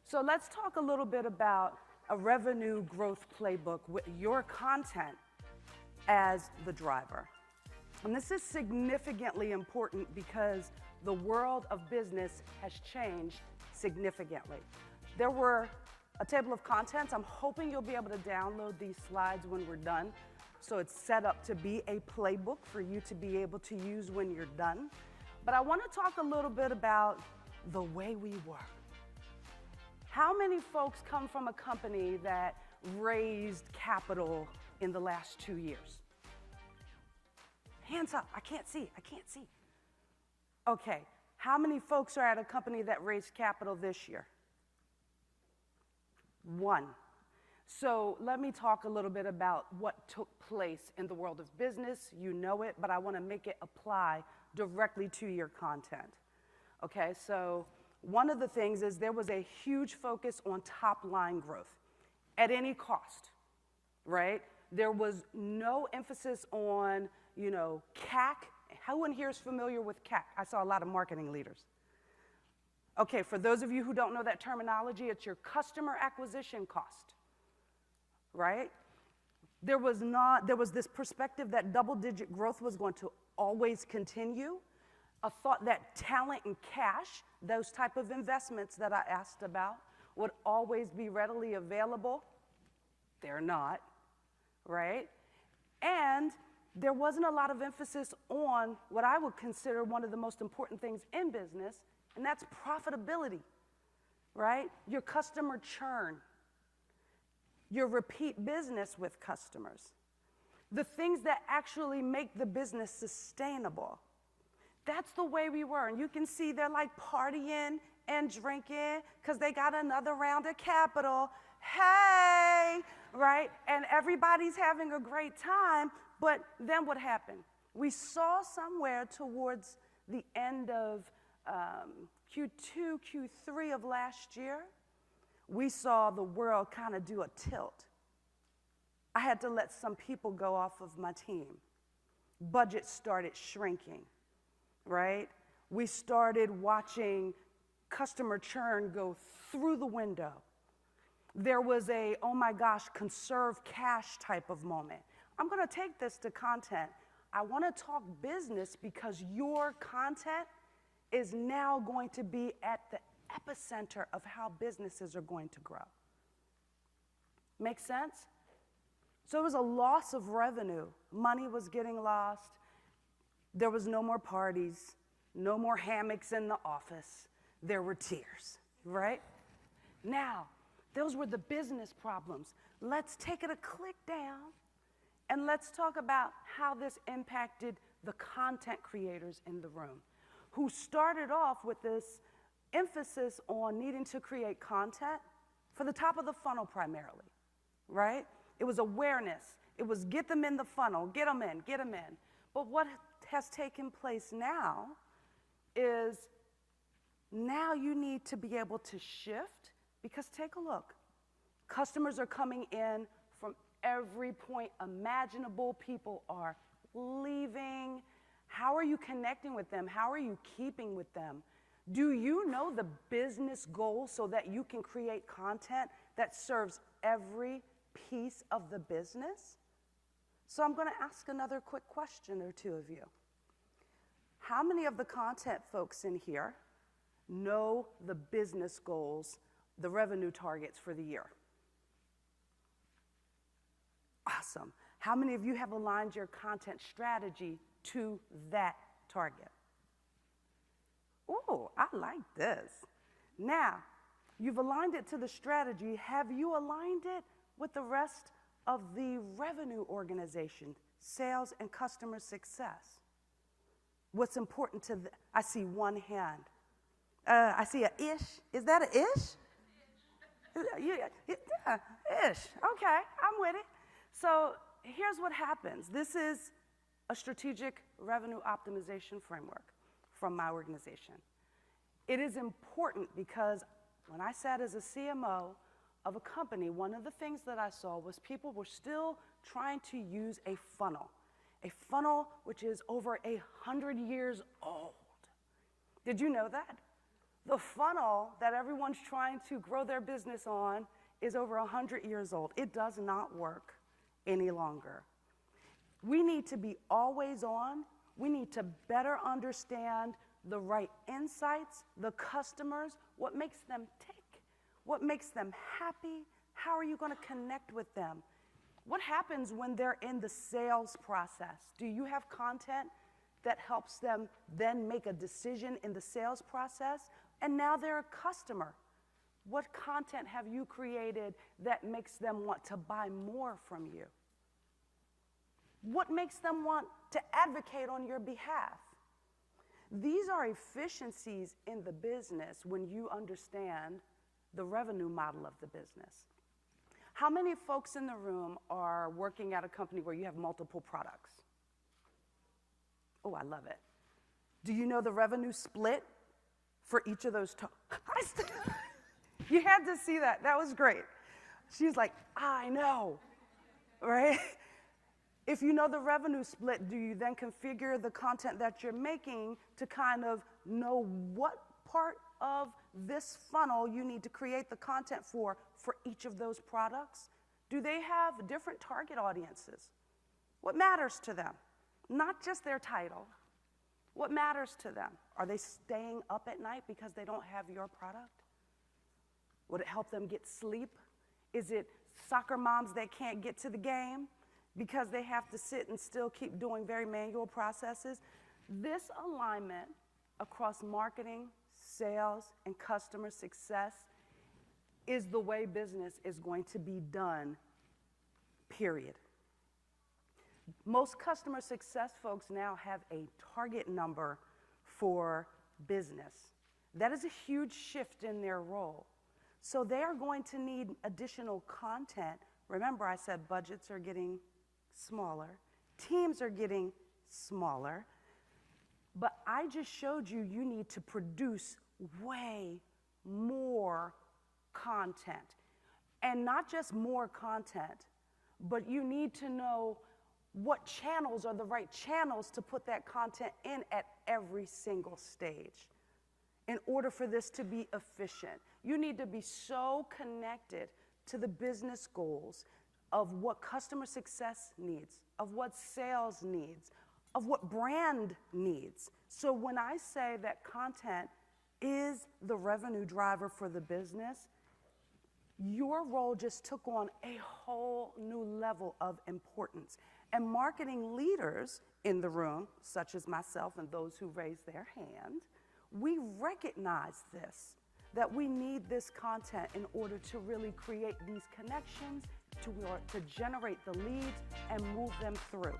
So let's talk a little bit about a revenue growth playbook with your content as the driver. And this is significantly important because the world of business has changed significantly. There were a table of contents. I'm hoping you'll be able to download these slides when we're done. So it's set up to be a playbook for you to be able to use when you're done. But I want to talk a little bit about the way we work. How many folks come from a company that raised capital in the last 2 years? Hands up, I can't see. Okay, how many folks are at a company that raised capital this year? 1. So let me talk a little bit about what took place in the world of business. You know it, but I want to make it apply directly to your content. Okay, so one of the things is there was a huge focus on top line growth at any cost, right? There was no emphasis on, CAC. Who in here is familiar with CAC? I saw a lot of marketing leaders. Okay, for those of you who don't know that terminology, it's your customer acquisition cost, right? There was this perspective that double-digit growth was going to always continue, a thought that talent and cash, those type of investments that I asked about, would always be readily available. They're not, right? And there wasn't a lot of emphasis on what I would consider one of the most important things in business, and that's profitability, right? Your customer churn, your repeat business with customers, the things that actually make the business sustainable. That's the way we were. And you can see they're like partying and drinking because they got another round of capital. Hey, right? And everybody's having a great time. But then what happened? We saw somewhere towards the end of Q2, Q3 of last year, we saw the world kind of do a tilt. I had to let some people go off of my team. Budgets started shrinking, right? We started watching customer churn go through the window. There was a, oh my gosh, conserve cash type of moment. I'm going to take this to content. I want to talk business because your content is now going to be at the epicenter of how businesses are going to grow. Make sense? So it was a loss of revenue. Money was getting lost. There was no more parties, no more hammocks in the office. There were tears, right? Now, those were the business problems. Let's take it a click down and let's talk about how this impacted the content creators in the room, who started off with this emphasis on needing to create content for the top of the funnel primarily, right? It was awareness. It was get them in the funnel, get them in. But what has taken place now is now you need to be able to shift because take a look. Customers are coming in from every point imaginable. People are leaving. How are you connecting with them? How are you keeping with them? Do you know the business goals so that you can create content that serves every piece of the business? So I'm going to ask another quick question or two of you. How many of the content folks in here know the business goals, the revenue targets for the year? Awesome. How many of you have aligned your content strategy to that target? Ooh, I like this. Now, you've aligned it to the strategy. Have you aligned it with the rest of the revenue organization, sales and customer success? What's important to the, I see one hand. I see a ish. Is that a ish? Yeah, ish. Okay, I'm with it. So here's what happens. This is a strategic revenue optimization framework from my organization. It is important because when I sat as a CMO of a company, one of the things that I saw was people were still trying to use a funnel which is over 100 years old. Did you know that? The funnel that everyone's trying to grow their business on is over 100 years old. It does not work any longer. We need to be always on. We need to better understand the right insights, the customers, what makes them tick, what makes them happy, how are you going to connect with them? What happens when they're in the sales process? Do you have content that helps them then make a decision in the sales process? And now they're a customer. What content have you created that makes them want to buy more from you? What makes them want to advocate on your behalf? These are efficiencies in the business when you understand the revenue model of the business. How many folks in the room are working at a company where you have multiple products? Oh, I love it. Do you know the revenue split for each of those? You had to see that. That was great. She's like, I know, right? If you know the revenue split, do you then configure the content that you're making to kind of know what part of this funnel you need to create the content for each of those products? Do they have different target audiences? What matters to them? Not just their title. What matters to them? Are they staying up at night because they don't have your product? Would it help them get sleep? Is it soccer moms that can't get to the game because they have to sit and still keep doing very manual processes? This alignment across marketing, sales, and customer success is the way business is going to be done, period. Most customer success folks now have a target number for business. That is a huge shift in their role. So they are going to need additional content. Remember, I said budgets are getting smaller, teams are getting smaller, but I just showed you you need to produce way more content. And not just more content, but you need to know what channels are the right channels to put that content in at every single stage. In order for this to be efficient, you need to be so connected to the business goals of what customer success needs, of what sales needs, of what brand needs. So when I say that content is the revenue driver for the business, your role just took on a whole new level of importance. And marketing leaders in the room, such as myself and those who raised their hand, we recognize this, that we need this content in order to really create these connections, to generate the leads and move them through.